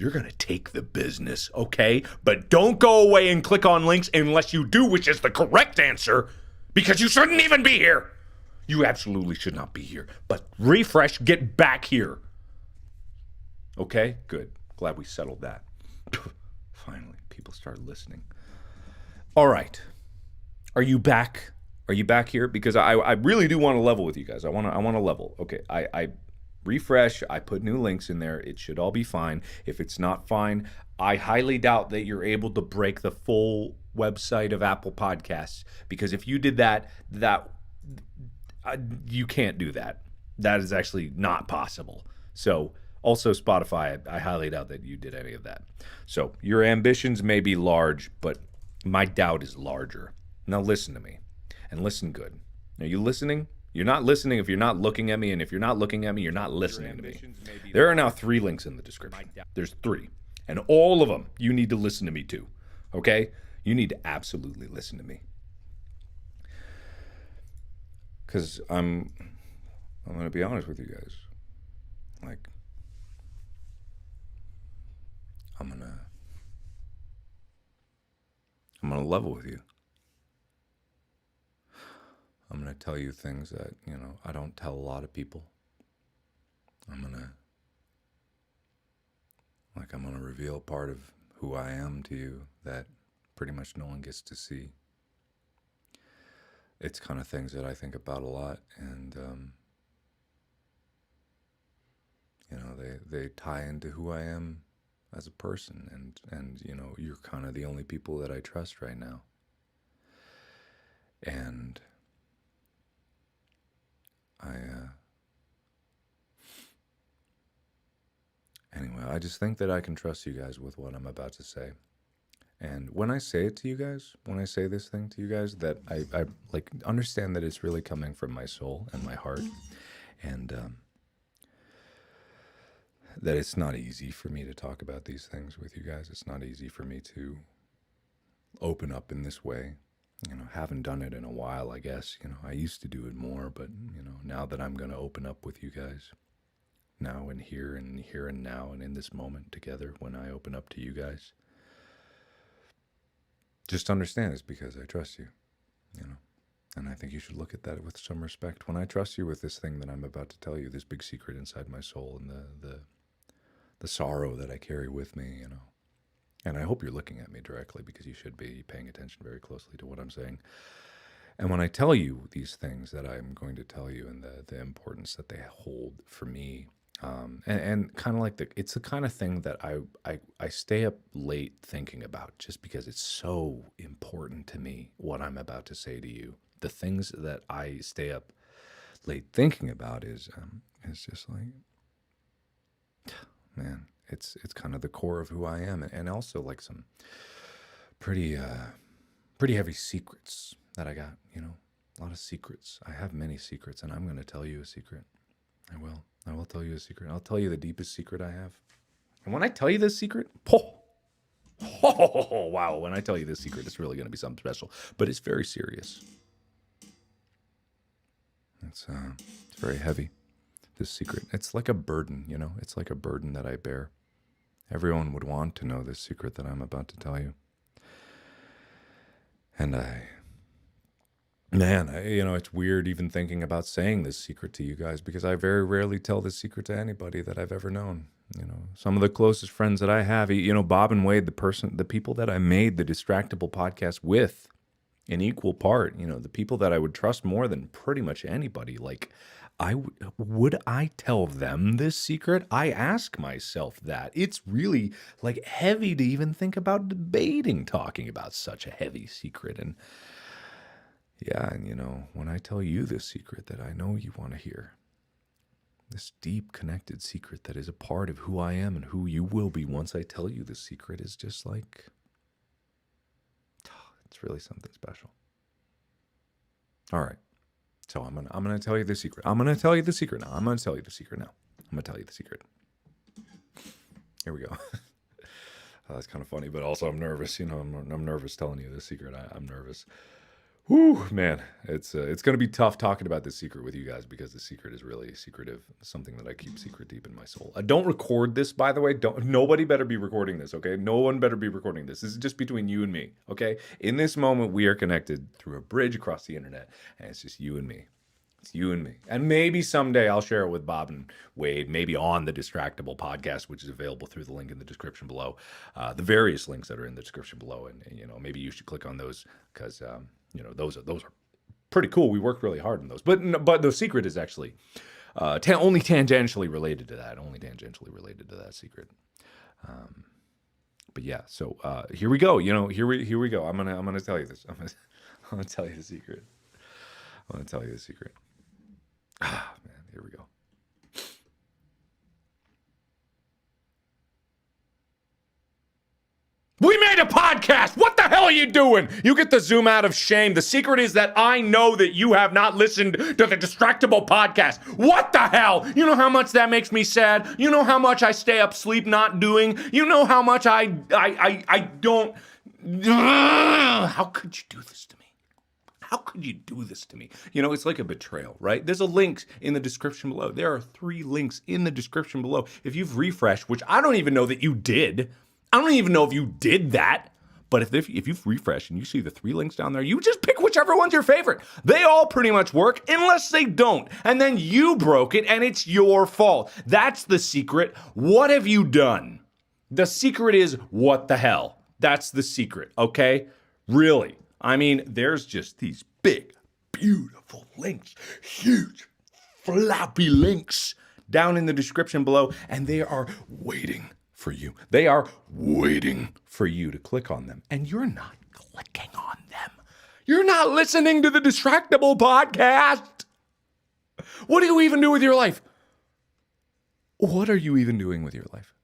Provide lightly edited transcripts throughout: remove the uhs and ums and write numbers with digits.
You're going to take the business, okay? But don't go away and click on links unless you do, which is the correct answer, because you shouldn't even be here. You absolutely should not be here. But refresh, get back here. Okay? Good. Glad we settled that. Finally, people started listening. All right. Are you back? Are you back here? Because I really do want to level with you guys. I want to level. Okay. I refresh. I put new links in there. It should all be fine. If it's not fine, I highly doubt that you're able to break the full website of Apple Podcasts, because if you did that you can't do that. That is actually not possible. So also Spotify, I highly doubt that you did any of that. So your ambitions may be large, but my doubt is larger. Now listen to me, and listen good. Are you listening? You're not listening if you're not looking at me, and if you're not looking at me, you're not listening to me. There are now 3 links in the description. There's 3. And all of them you need to listen to me to, okay? You need to absolutely listen to me. Because I'm going to be honest with you guys. Like, I'm going to level with you. I'm going to tell you things that, I don't tell a lot of people. I'm going to reveal part of who I am to you that pretty much no one gets to see. It's kind of things that I think about a lot, and, they tie into who I am as a person, and you're kind of the only people that I trust right now. And anyway, I just think that I can trust you guys with what I'm about to say. And when I say it to you guys, when I say this thing to you guys, that I like understand that it's really coming from my soul and my heart, and that it's not easy for me to talk about these things with you guys. It's not easy for me to open up in this way. Haven't done it in a while, I guess. I used to do it more, but, now that I'm going to open up with you guys, now and here and now and in this moment together, when I open up to you guys, just understand it's because I trust you, and I think you should look at that with some respect. When I trust you with this thing that I'm about to tell you, this big secret inside my soul, and the sorrow that I carry with me, and I hope you're looking at me directly, because you should be paying attention very closely to what I'm saying. And when I tell you these things that I'm going to tell you, and the importance that they hold for me, and kind of like it's the kind of thing that I stay up late thinking about, just because it's so important to me what I'm about to say to you. The things that I stay up late thinking about is just like, man, it's kind of the core of who I am, and also like some pretty heavy secrets that I got, a lot of secrets. I have many secrets, and I'm going to tell you a secret. I will tell you a secret. I'll tell you the deepest secret I have. And when I tell you this secret, wow, when I tell you this secret, it's really going to be something special, but it's very serious. It's very heavy, this secret. It's like a burden, it's like a burden that I bear. Everyone would want to know this secret that I'm about to tell you. And it's weird even thinking about saying this secret to you guys, because I very rarely tell this secret to anybody that I've ever known. Some of the closest friends that I have, Bob and Wade, the people that I made the Distractible podcast with in equal part, the people that I would trust more than pretty much anybody. Like, would I tell them this secret? I ask myself that. It's really like heavy to even think about debating talking about such a heavy secret. And yeah, and when I tell you this secret that I know you want to hear, this deep connected secret that is a part of who I am and who you will be once I tell you this secret, is just like, it's really something special. All right. So I'm gonna tell you the secret. I'm gonna tell you the secret now. I'm gonna tell you the secret. Here we go. That's kind of funny, but also I'm nervous. I'm nervous telling you this secret. I'm nervous. Whew, man, it's going to be tough talking about this secret with you guys because the secret is really secretive. Something that I keep secret deep in my soul. Don't record this, by the way. Nobody better be recording this, okay? No one better be recording this. This is just between you and me, okay? In this moment, we are connected through a bridge across the internet, and it's just you and me. It's you and me. And maybe someday I'll share it with Bob and Wade, maybe on the Distractable podcast, which is available through the link in the description below. The various links that are in the description below. And maybe you should click on those because, those are pretty cool. We worked really hard on those. But the secret is actually only tangentially related to that. Only tangentially related to that secret. But yeah, so here we go. Here we go. I'm gonna tell you this. I'm gonna tell you the secret. I'm gonna tell you the secret. Ah, man, here we go. We made a podcast! What the hell are you doing? You get the zoom out of shame. The secret is that I know that you have not listened to the Distractable podcast. What the hell? You know how much that makes me sad? You know how much I stay up sleep not doing? You know how much I don't... How could you do this to me? How could you do this to me? It's like a betrayal, right? There's a link in the description below. There are 3 links in the description below. If you've refreshed, which I don't even know that you did. I don't even know if you did that. But if you've refreshed and you see the 3 links down there, you just pick whichever one's your favorite. They all pretty much work unless they don't. And then you broke it and it's your fault. That's the secret. What have you done? The secret is what the hell? That's the secret, okay? Really. I mean, there's just these big, beautiful links, huge, floppy links down in the description below, and they are waiting for you. They are waiting for you to click on them, and you're not clicking on them. You're not listening to the Distractable podcast. What do you even do with your life? What are you even doing with your life?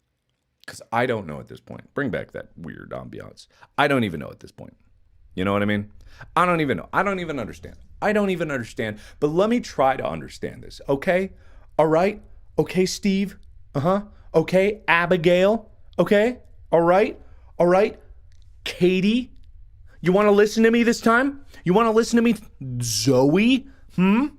Because I don't know at this point. Bring back that weird ambiance. I don't even know at this point. You know what I mean? I don't even know. I don't even understand. But let me try to understand this, okay? All right? Okay, Steve? Okay, Abigail? Okay? All right? Katie? You want to listen to me this time? You want to listen to me, Zoe? You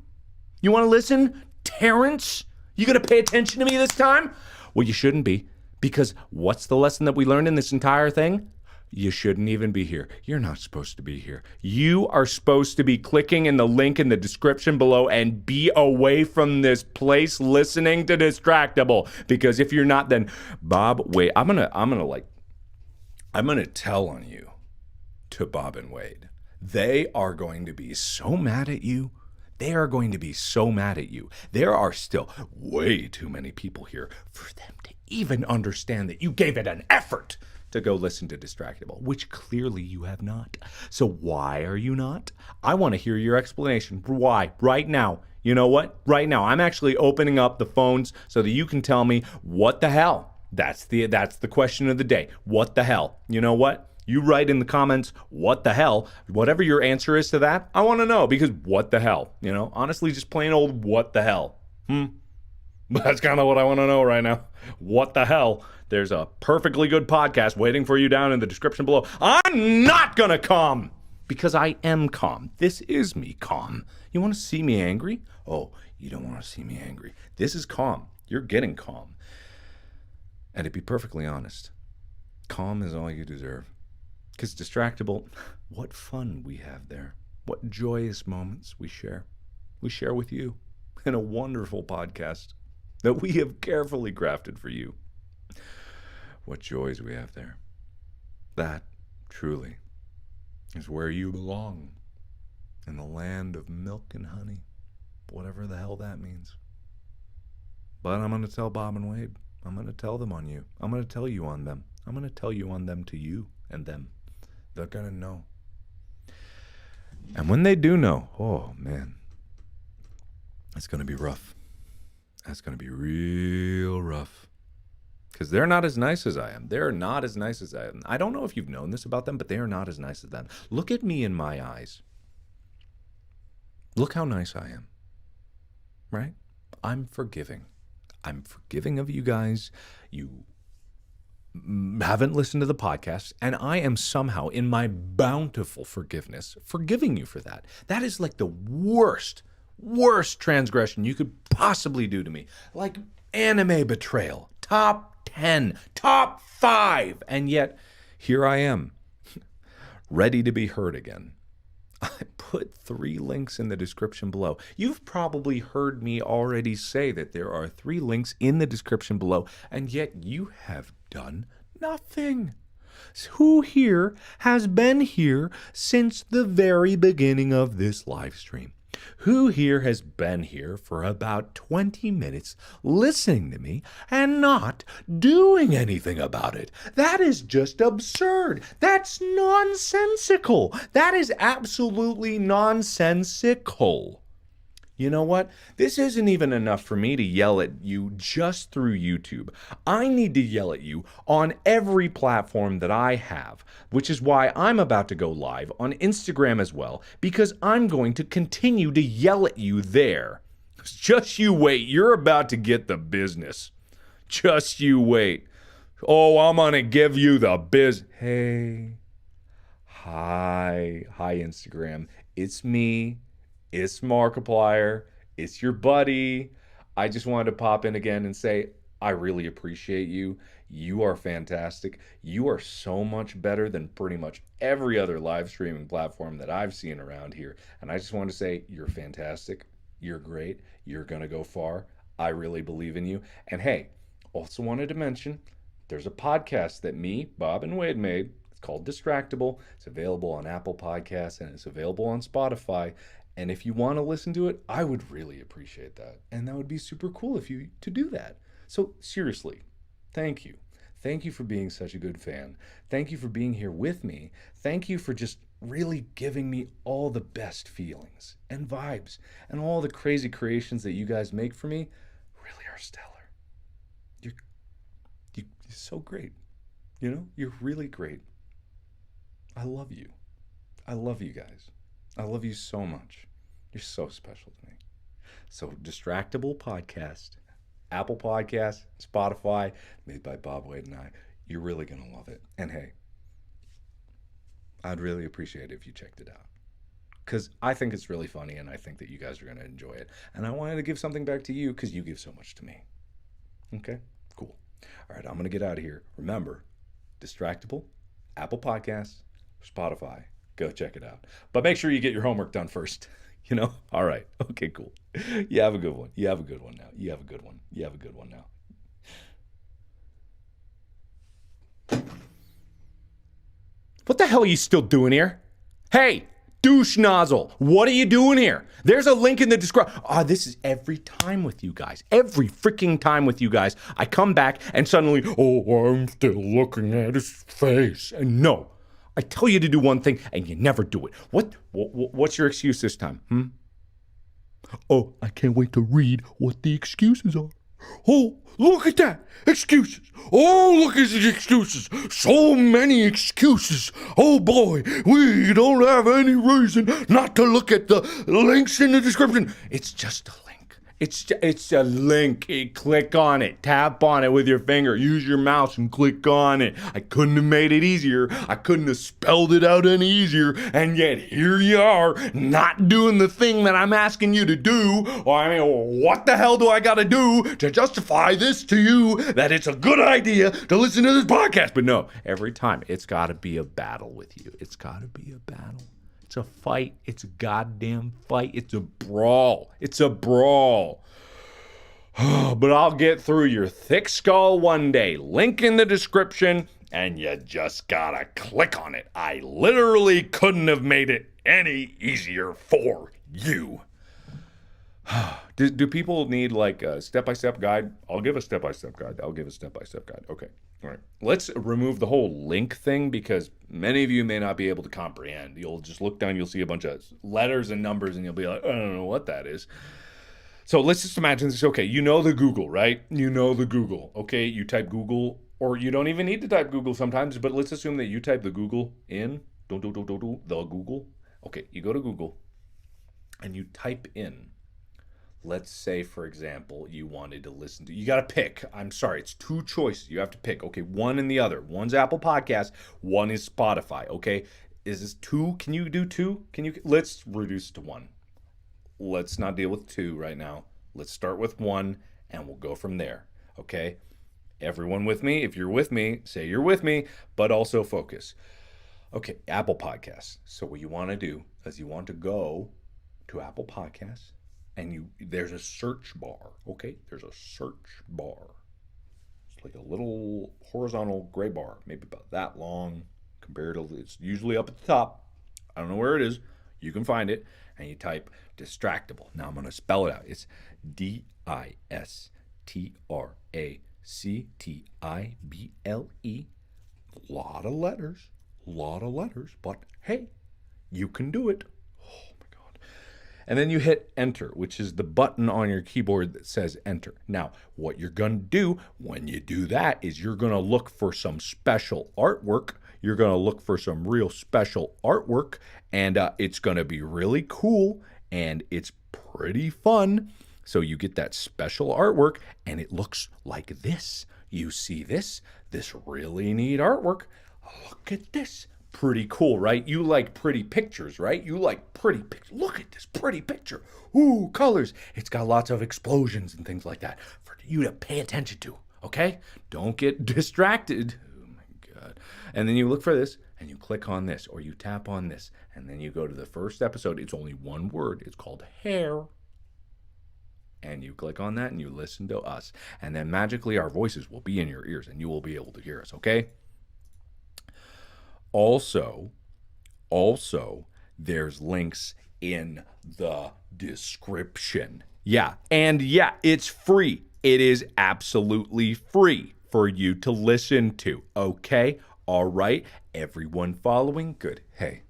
want to listen, Terrence? You going to pay attention to me this time? Well, you shouldn't be, because what's the lesson that we learned in this entire thing? You shouldn't even be here. You're not supposed to be here. You are supposed to be clicking in the link in the description below and be away from this place listening to Distractable. Because if you're not, then Bob, wait, I'm gonna tell on you to Bob and Wade. They are going to be so mad at you. There are still way too many people here for them to even understand that you gave it an effort to go listen to Distractable, which clearly you have not. So why are you not? I want to hear your explanation. Why? Right now. You know what? Right now. I'm actually opening up the phones so that you can tell me what the hell. That's the question of the day. What the hell? You know what? You write in the comments, what the hell? Whatever your answer is to that, I want to know, because what the hell? Honestly, just plain old what the hell. That's kind of what I want to know right now. What the hell? There's a perfectly good podcast waiting for you down in the description below. I'm not going to come because I am calm. This is me calm. You want to see me angry? Oh, you don't want to see me angry. This is calm. You're getting calm. And to be perfectly honest, calm is all you deserve. Because Distractable, what fun we have there. What joyous moments we share. We share with you in a wonderful podcast that we have carefully crafted for you. What joys we have there. That, truly, is where you belong. In the land of milk and honey. Whatever the hell that means. But I'm going to tell Bob and Wade. I'm going to tell them on you. I'm going to tell you on them. I'm going to tell you on them to you and them. They're going to know. And when they do know, oh, man, it's going to be rough. That's going to be real rough. Because they're not as nice as I am. They're not as nice as I am. I don't know if you've known this about them, but they are not as nice as them. Look at me in my eyes. Look how nice I am. Right? I'm forgiving. I'm forgiving of you guys. You haven't listened to the podcast, and I am somehow, in my bountiful forgiveness, forgiving you for that. That is like the worst transgression you could possibly do to me. Like anime betrayal, top 10, top 5. And yet, here I am, ready to be heard again. I put 3 links in the description below. You've probably heard me already say that there are 3 links in the description below, and yet you have done nothing. Who here has been here since the very beginning of this live stream? Who here has been here for about 20 minutes listening to me and not doing anything about it? That is just absurd. That's nonsensical. That is absolutely nonsensical. You know what? This isn't even enough for me to yell at you just through YouTube. I need to yell at you on every platform that I have, which is why I'm about to go live on Instagram as well, because I'm going to continue to yell at you there. Just you wait. You're about to get the business. Just you wait. Oh, I'm going to give you the Hey. Hi, Instagram. It's me. It's Markiplier. It's your buddy. I just wanted to pop in again and say, I really appreciate you. You are fantastic. You are so much better than pretty much every other live streaming platform that I've seen around here. And I just want to say, you're fantastic. You're great. You're going to go far. I really believe in you. And hey, also wanted to mention, there's a podcast that me, Bob, and Wade made. It's called Distractable. It's available on Apple Podcasts and it's available on Spotify. And if you want to listen to it, I would really appreciate that. And that would be super cool if you to do that. So seriously, thank you. Thank you for being such a good fan. Thank you for being here with me. Thank you for just really giving me all the best feelings and vibes. And all the crazy creations that you guys make for me really are stellar. You're so great. You know, you're really great. I love you. I love you guys. I love you so much. You're so special to me. So, Distractable Podcast, Apple Podcasts, Spotify, made by Bob Wade and I. You're really going to love it. And hey, I'd really appreciate it if you checked it out. Because I think it's really funny and I think that you guys are going to enjoy it. And I wanted to give something back to you because you give so much to me. Okay? Cool. All right, I'm going to get out of here. Remember, Distractable, Apple Podcasts, Spotify. Go check it out. But make sure you get your homework done first. You know? All right. Okay, cool. You have a good one. You have a good one now. You have a good one. You have a good one now. What the hell are you still doing here? Hey, douche nozzle. What are you doing here? There's a link in the description. This is every time with you guys. Every freaking time with you guys. I come back and suddenly, I'm still looking at his face. And no. I tell you to do one thing and you never do it. What's your excuse this time? Oh, I can't wait to read what the excuses are. Oh, look at that. Excuses. Oh, look at the excuses. So many excuses. Oh boy, we don't have any reason not to look at the links in the description. It's just a link. It's a link. Click on it. Tap on it with your finger. Use your mouse and click on it. I couldn't have made it easier. I couldn't have spelled it out any easier. And yet here you are, not doing the thing that I'm asking you to do. What the hell do I got to do to justify this to you that it's a good idea to listen to this podcast? But no, every time it's got to be a battle with you. It's got to be a battle. It's a fight. It's a goddamn fight. It's a brawl. It's a brawl. But I'll get through your thick skull one day. Link in the description, and you just gotta click on it. I literally couldn't have made it any easier for you. Do people need like a step-by-step guide? I'll give a step-by-step guide. Okay. All right. Let's remove the whole link thing because many of you may not be able to comprehend. You'll just look down, you'll see a bunch of letters and numbers, and you'll be like, I don't know what that is. So let's just imagine this. Okay, you know the Google, right? You know the Google. Okay, you type Google, or you don't even need to type Google sometimes, but let's assume that you type the Google in. The Google. Okay, you go to Google, and you type in let's say, for example, you wanted to listen to, you got to pick. I'm sorry, it's two choices. You have to pick. Okay, one and the other. One's Apple Podcast, one is Spotify. Okay, is this two? Can you do two? Let's reduce it to one. Let's not deal with two right now. Let's start with one and we'll go from there. Okay, everyone with me? If you're with me, say you're with me, but also focus. Okay, Apple Podcasts. So what you want to do is you want to go to Apple Podcasts and there's a search bar. Okay, there's a search bar. It's like a little horizontal gray bar, maybe about that long. Comparatively, it's usually up at the top. I don't know where it is. You can find it, and you type Distractable. Now I'm going to spell it out. It's Distractable. Lot of letters, but hey, you can do it. Oh my God. And then you hit enter, which is the button on your keyboard that says enter. Now, what you're going to do when you do that is you're going to look for some special artwork. You're going to look for some real special artwork, and it's going to be really cool, and it's pretty fun. So you get that special artwork, and it looks like this. You see this really neat artwork. Look at this. Pretty cool, right? You like pretty pictures, right? You like pretty pictures. Look at this pretty picture. Ooh, colors. It's got lots of explosions and things like that for you to pay attention to, okay? Don't get distracted. Oh my God. And then you look for this and you click on this or you tap on this and then you go to the first episode. It's only one word. It's called hair. And you click on that and you listen to us. And then magically our voices will be in your ears and you will be able to hear us, okay? Also, there's links in the description. Yeah, and yeah, it's free. It is absolutely free for you to listen to, okay? All right, everyone following? Good. Hey,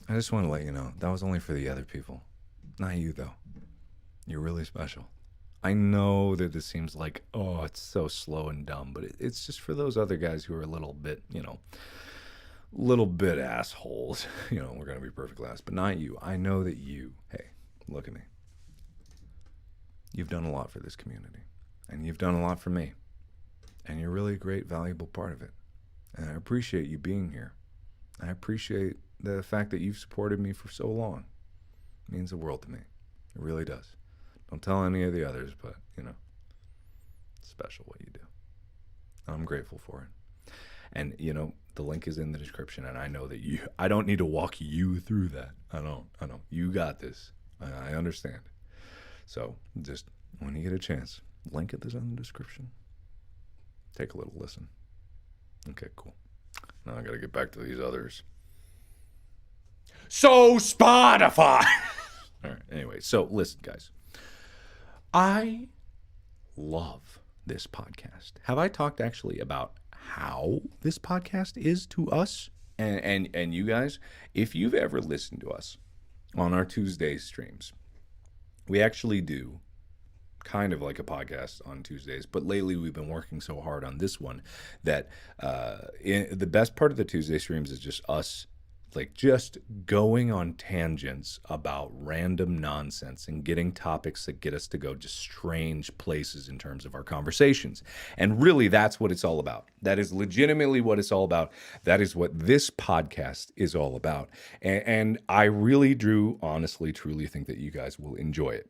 I just want to let you know, that was only for the other people. Not you, though. You're really special. I know that this seems like, oh, it's so slow and dumb, but it's just for those other guys who are a little bit, little bit assholes. We're going to be perfectly honest, but not you. I know that you, hey, look at me. You've done a lot for this community, and you've done a lot for me, and you're really a great, valuable part of it. And I appreciate you being here. I appreciate the fact that you've supported me for so long. It means the world to me. It really does. Don't tell any of the others, but, it's special what you do. I'm grateful for it. And, the link is in the description, and I know that I don't need to walk you through that. I don't. You got this. I understand. So, just when you get a chance, link it is in the description. Take a little listen. Okay, cool. Now I got to get back to these others. So, Spotify! All right, anyway, so listen, guys. I love this podcast. Have I talked actually about how this podcast is to us and you guys? If you've ever listened to us on our Tuesday streams, we actually do kind of like a podcast on Tuesdays, but lately we've been working so hard on this one that the best part of the Tuesday streams is just us just going on tangents about random nonsense and getting topics that get us to go just strange places in terms of our conversations. And really, that's what it's all about. That is legitimately what it's all about. That is what this podcast is all about. And I really do, honestly, truly think that you guys will enjoy it.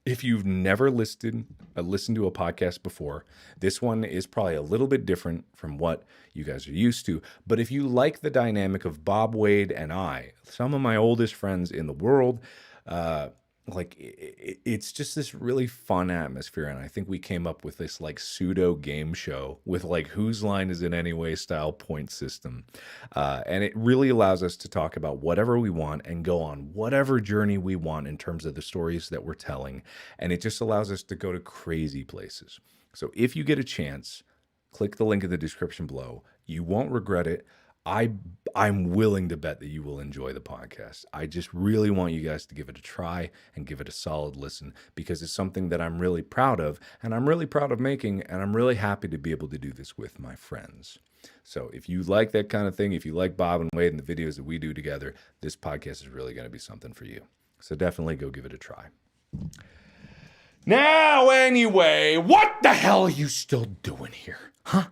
If you've never listened to a podcast before, this one is probably a little bit different from what you guys are used to. But if you like the dynamic of Bob Wade and I, some of my oldest friends in the world, it's just this really fun atmosphere. And I think we came up with this pseudo game show with whose line is it anyway style point system. And it really allows us to talk about whatever we want and go on whatever journey we want in terms of the stories that we're telling. And it just allows us to go to crazy places. So if you get a chance, click the link in the description below. You won't regret it. I'm willing to bet that you will enjoy the podcast. I just really want you guys to give it a try and give it a solid listen because it's something that I'm really proud of and I'm really proud of making, and I'm really happy to be able to do this with my friends. So if you like that kind of thing, if you like Bob and Wade and the videos that we do together, this podcast is really going to be something for you. So definitely go give it a try. Now, anyway, what the hell are you still doing here? Huh?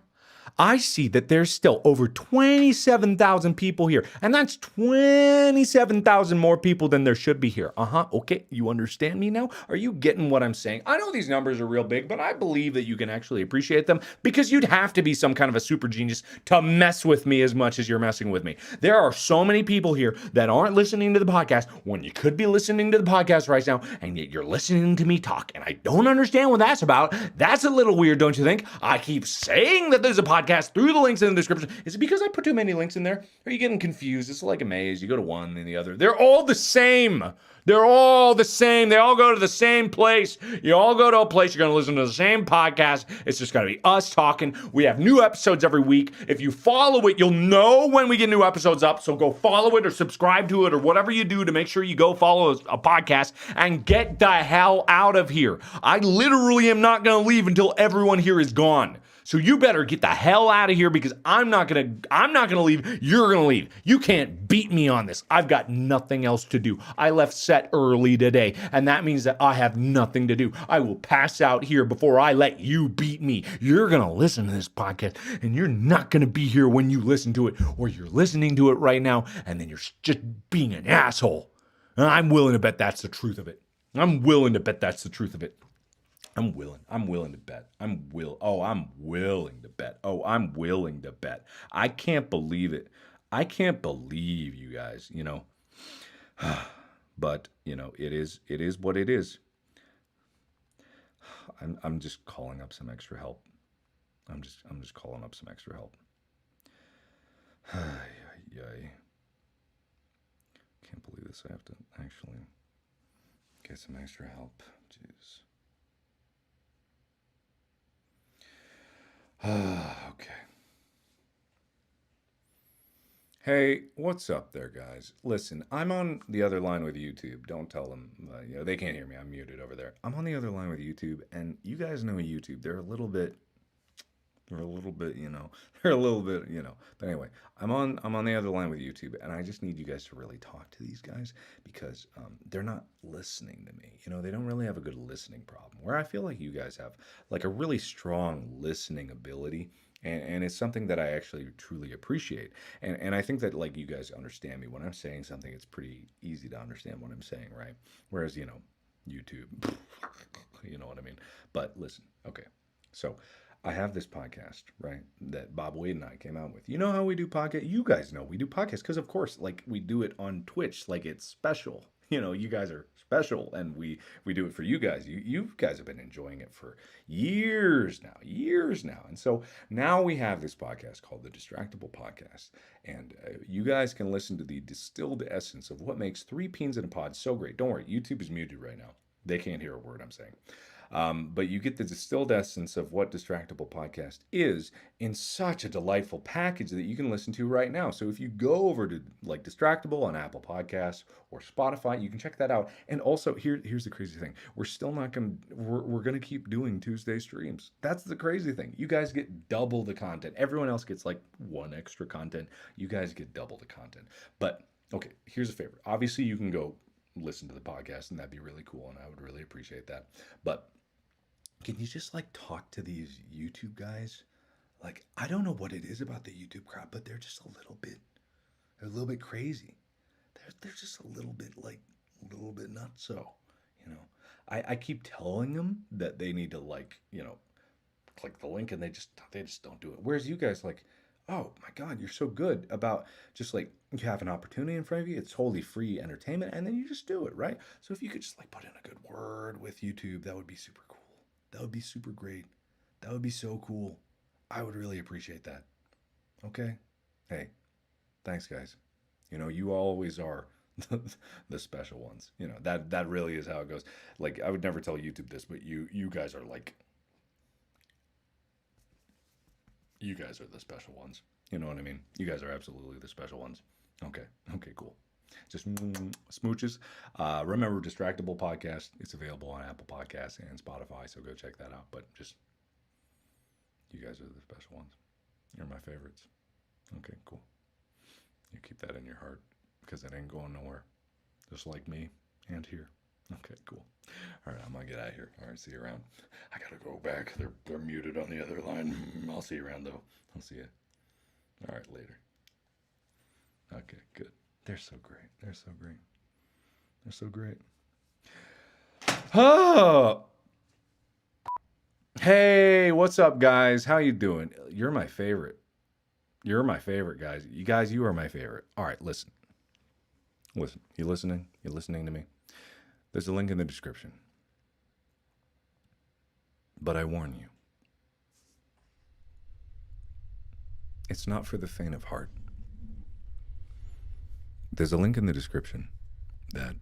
I see that there's still over 27,000 people here, and that's 27,000 more people than there should be here. Okay, you understand me now? Are you getting what I'm saying? I know these numbers are real big, but I believe that you can actually appreciate them because you'd have to be some kind of a super genius to mess with me as much as you're messing with me. There are so many people here that aren't listening to the podcast when you could be listening to the podcast right now, and yet you're listening to me talk, and I don't understand what that's about. That's a little weird, don't you think? I keep saying that there's a podcast through the links in the description. Is it because I put too many links in there? Are you getting confused? It's like a maze. You go to one, then the other. They're all the same. They're all the same. They all go to the same place. You all go to a place. You're going to listen to the same podcast. It's just going to be us talking. We have new episodes every week. If you follow it, you'll know when we get new episodes up. So go follow it or subscribe to it or whatever you do to make sure you go follow a podcast and get the hell out of here. I literally am not going to leave until everyone here is gone. So you better get the hell out of here because I'm not gonna leave. You're gonna leave. You can't beat me on this. I've got nothing else to do. I left set early today, and that means that I have nothing to do. I will pass out here before I let you beat me. You're gonna listen to this podcast, and you're not gonna be here when you listen to it, or you're listening to it right now, and then you're just being an asshole. And I'm willing to bet that's the truth of it. I'm willing to bet. I'm willing to bet. I'm willing to bet. I can't believe it. I can't believe you guys, but, it is what it is. I'm just calling up some extra help. I'm just calling up some extra help. Yay. Can't believe this. I have to actually get some extra help. Jeez. Okay. Hey, what's up there, guys? Listen, I'm on the other line with YouTube. Don't tell them, they can't hear me. I'm muted over there. I'm on the other line with YouTube, and you guys know YouTube. They're a little bit, they're a little bit. But anyway, I'm on the other line with YouTube, and I just need you guys to really talk to these guys because they're not listening to me. They don't really have a good listening problem. Where I feel like you guys have like a really strong listening ability, and it's something that I actually truly appreciate. And I think that like you guys understand me when I'm saying something. It's pretty easy to understand what I'm saying, right? Whereas YouTube, you know what I mean. But listen, okay, so. I have this podcast, right, that Bob Wade and I came out with. You know how we do podcast? You guys know we do podcasts because, of course, like we do it on Twitch, like it's special. You guys are special, and we do it for you guys. You guys have been enjoying it for years now. And so now we have this podcast called the Distractible Podcast, and you guys can listen to the distilled essence of what makes Three Peens in a Pod so great. Don't worry, YouTube is muted right now. They can't hear a word I'm saying. But you get the distilled essence of what Distractible Podcast is in such a delightful package that you can listen to right now. So if you go over to like Distractible on Apple Podcasts or Spotify, you can check that out. And also, here's the crazy thing: we're still not we're gonna keep doing Tuesday streams. That's the crazy thing. You guys get double the content. Everyone else gets like one extra content. You guys get double the content. But okay, here's a favor. Obviously, you can go listen to the podcast, and that'd be really cool, and I would really appreciate that. But can you just like talk to these YouTube guys? Like, I don't know what it is about the YouTube crowd, but they're just they're a little bit crazy. They're just a little bit nuts. So, I keep telling them that they need to like, click the link, and they just don't do it. Whereas you guys like, oh my God, you're so good about just like you have an opportunity in front of you. It's totally free entertainment, and then you just do it, right? So if you could just like put in a good word with YouTube, that would be super cool. That would be super great. That would be so cool. I would really appreciate that. Okay? Hey, thanks, guys. You always are the special ones. That really is how it goes. Like, I would never tell YouTube this, but you guys are like, you guys are the special ones. You know what I mean? You guys are absolutely the special ones. Okay, cool. Just smooches. Remember, Distractible Podcast. It's available on Apple Podcasts and Spotify, so go check that out. But just, you guys are the special ones. You're my favorites. Okay, cool. You keep that in your heart because it ain't going nowhere. Just like me, And here. Okay, cool. All right, I'm gonna get out of here. All right, see you around. I gotta go back. They're muted on the other line. I'll see you around though. I'll see you. All right, later. Okay, good. They're so great. They're so great. They're so great. Oh, hey, what's up, guys? How you doing? You're my favorite. You're my favorite, guys. You guys, you are my favorite. All right, listen. Listen. You listening? You listening to me? There's a link in the description. But I warn you, it's not for the faint of heart. There's a link in the description that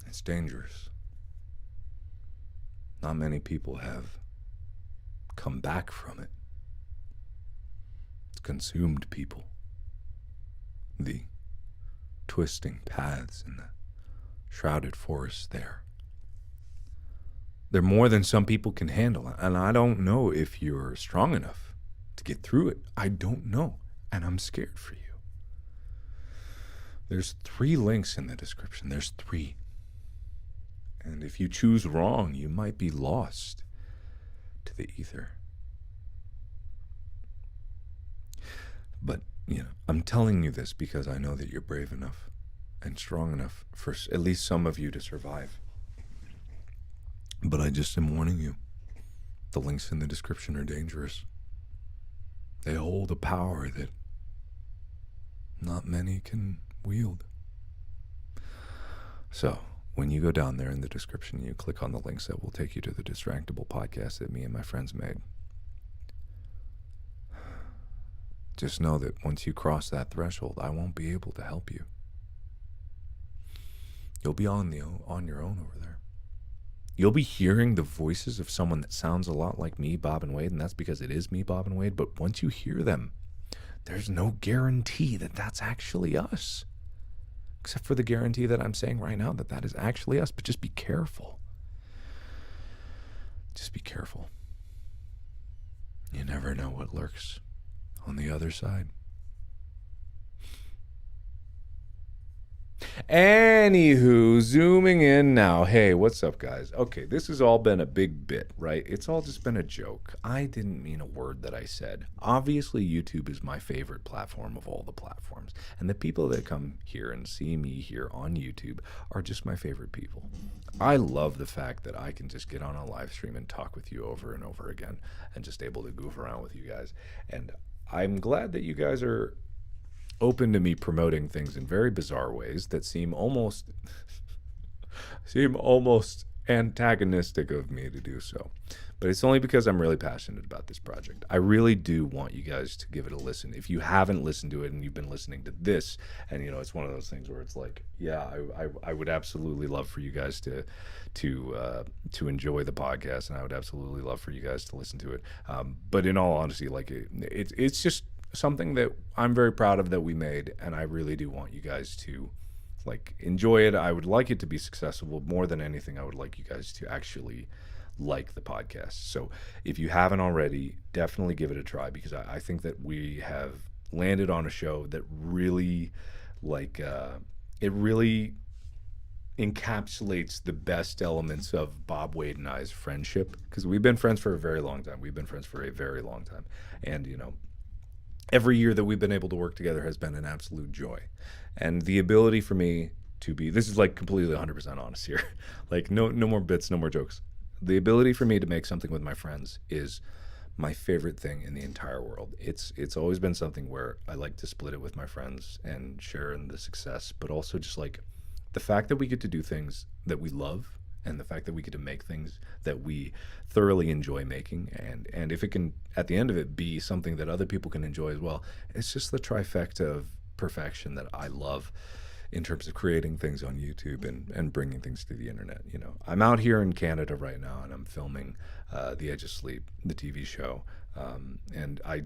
it's dangerous. Not many people have come back from it. It's consumed people. The twisting paths in the shrouded forest there. They're more than some people can handle, and I don't know if you're strong enough to get through it. I don't know, and I'm scared for you. There's 3 links in the description. There's 3. And if you choose wrong, you might be lost to the ether. But, I'm telling you this because I know that you're brave enough and strong enough for at least some of you to survive. But I just am warning you. The links in the description are dangerous. They hold a power that not many can wield. So, when you go down there in the description, you click on the links that will take you to the Distractable podcast that me and my friends made. Just know that once you cross that threshold, I won't be able to help you. You'll be on your own over there. You'll be hearing the voices of someone that sounds a lot like me, Bob and Wade, and that's because it is me, Bob and Wade. But once you hear them, there's no guarantee that that's actually us. Except for the guarantee that I'm saying right now that is actually us. But just be careful. Just be careful. You never know what lurks on the other side. Anywho, zooming in now. Hey, what's up, guys? Okay, this has all been a big bit, right? It's all just been a joke. I didn't mean a word that I said. Obviously, YouTube is my favorite platform of all the platforms. And the people that come here and see me here on YouTube are just my favorite people. I love the fact that I can just get on a live stream and talk with you over and over again and just able to goof around with you guys. And I'm glad that you guys are open to me promoting things in very bizarre ways that seem almost antagonistic of me to do so. But it's only because I'm really passionate about this project. I really do want you guys to give it a listen. If you haven't listened to it and you've been listening to this, and it's one of those things where it's like, yeah, I would absolutely love for you guys to enjoy the podcast, and I would absolutely love for you guys to listen to it. But in all honesty, like it's just something that I'm very proud of that we made, and I really do want you guys to enjoy it. I would like it to be successful. More than anything, I would like you guys to actually like the podcast. So if you haven't already, definitely give it a try, because I think that we have landed on a show that really it really encapsulates the best elements of Bob, Wade, and I's friendship, because we've been friends for a very long time. And every year that we've been able to work together has been an absolute joy. And the ability for me to be, this is completely 100% honest here, no more bits, no more jokes. The ability for me to make something with my friends is my favorite thing in the entire world. It's always been something where I like to split it with my friends and share in the success, but also just the fact that we get to do things that we love, and the fact that we get to make things that we thoroughly enjoy making, and if it can, at the end of it, be something that other people can enjoy as well, it's just the trifecta of perfection that I love in terms of creating things on YouTube and bringing things to the internet. I'm out here in Canada right now, and I'm filming The Edge of Sleep, the TV show. And I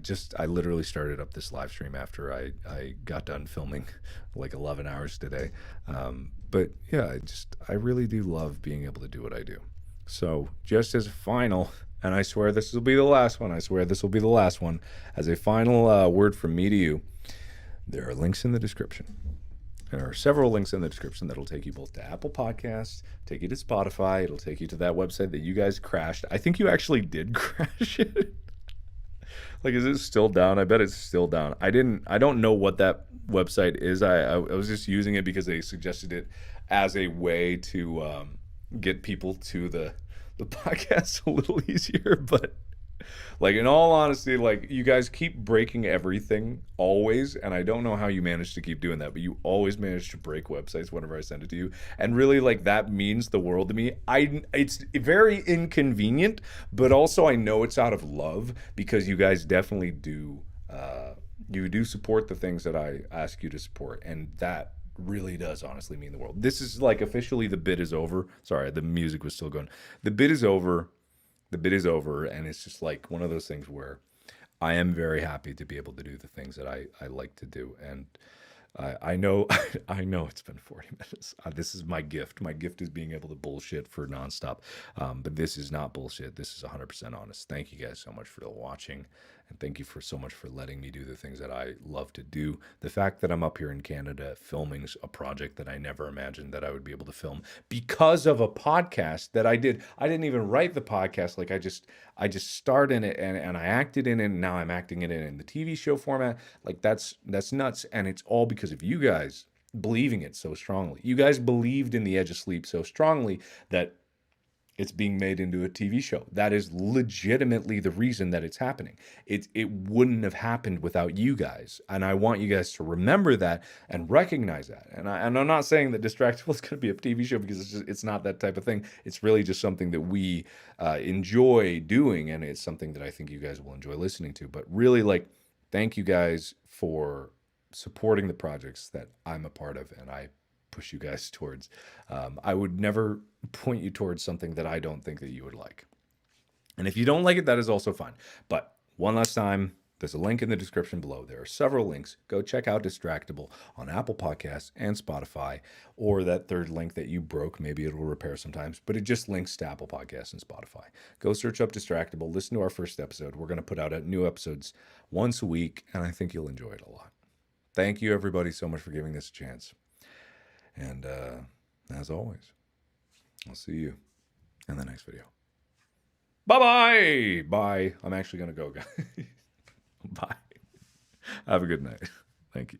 literally started up this live stream after I got done filming 11 hours today. But yeah, I really do love being able to do what I do. So just as a final, and I swear this will be the last one, as a final word from me to you, there are links in the description. There are several links in the description that'll take you both to Apple Podcasts, take you to Spotify. It'll take you to that website that you guys crashed. I think you actually did crash it. Like, is it still down? I bet it's still down. I don't know what that website is. I was just using it because they suggested it as a way to get people to the podcast a little easier. But like, in all honesty, like, you guys keep breaking everything always, and I don't know how you manage to keep doing that, but you always manage to break websites whenever I send it to you, and really, like, that means the world to me. It's very inconvenient, but also I know it's out of love, because you guys definitely do you do support the things that I ask you to support, and that really does honestly mean the world. This is like officially the bid is over. Sorry, the music was still going. The bid is over. The bid is over, and it's just like one of those things where I am very happy to be able to do the things that I like to do. And I know I know it's been 40 minutes. This is my gift. My gift is being able to bullshit for nonstop. But this is not bullshit. This is 100% honest. Thank you guys so much for watching, and thank you for so much for letting me do the things that I love to do. The fact that I'm up here in Canada filming a project that I never imagined that I would be able to film because of a podcast that I did. I didn't even write the podcast. Like, I just starred in it, and I acted in it, and now I'm acting in the TV show format. Like, that's nuts, and it's all because of you guys believing it so strongly. You guys believed in The Edge of Sleep so strongly that it's being made into a TV show. That is legitimately the reason that it's happening. It wouldn't have happened without you guys, and I want you guys to remember that and recognize that. And I'm not saying that Distractible is going to be a TV show, because it's not that type of thing. It's really just something that we enjoy doing, and it's something that I think you guys will enjoy listening to. But really, like, thank you guys for supporting the projects that I'm a part of, and I push you guys towards. I would never point you towards something that I don't think that you would like. And if you don't like it, that is also fine. But one last time, there's a link in the description below. There are several links. Go check out Distractible on Apple Podcasts and Spotify, or that third link that you broke. Maybe it'll repair sometimes, but it just links to Apple Podcasts and Spotify. Go search up Distractible. Listen to our first episode. We're going to put out new episodes once a week, and I think you'll enjoy it a lot. Thank you, everybody, so much for giving this a chance. And as always, I'll see you in the next video. Bye-bye. Bye. I'm actually going to go, guys. Bye. Have a good night. Thank you.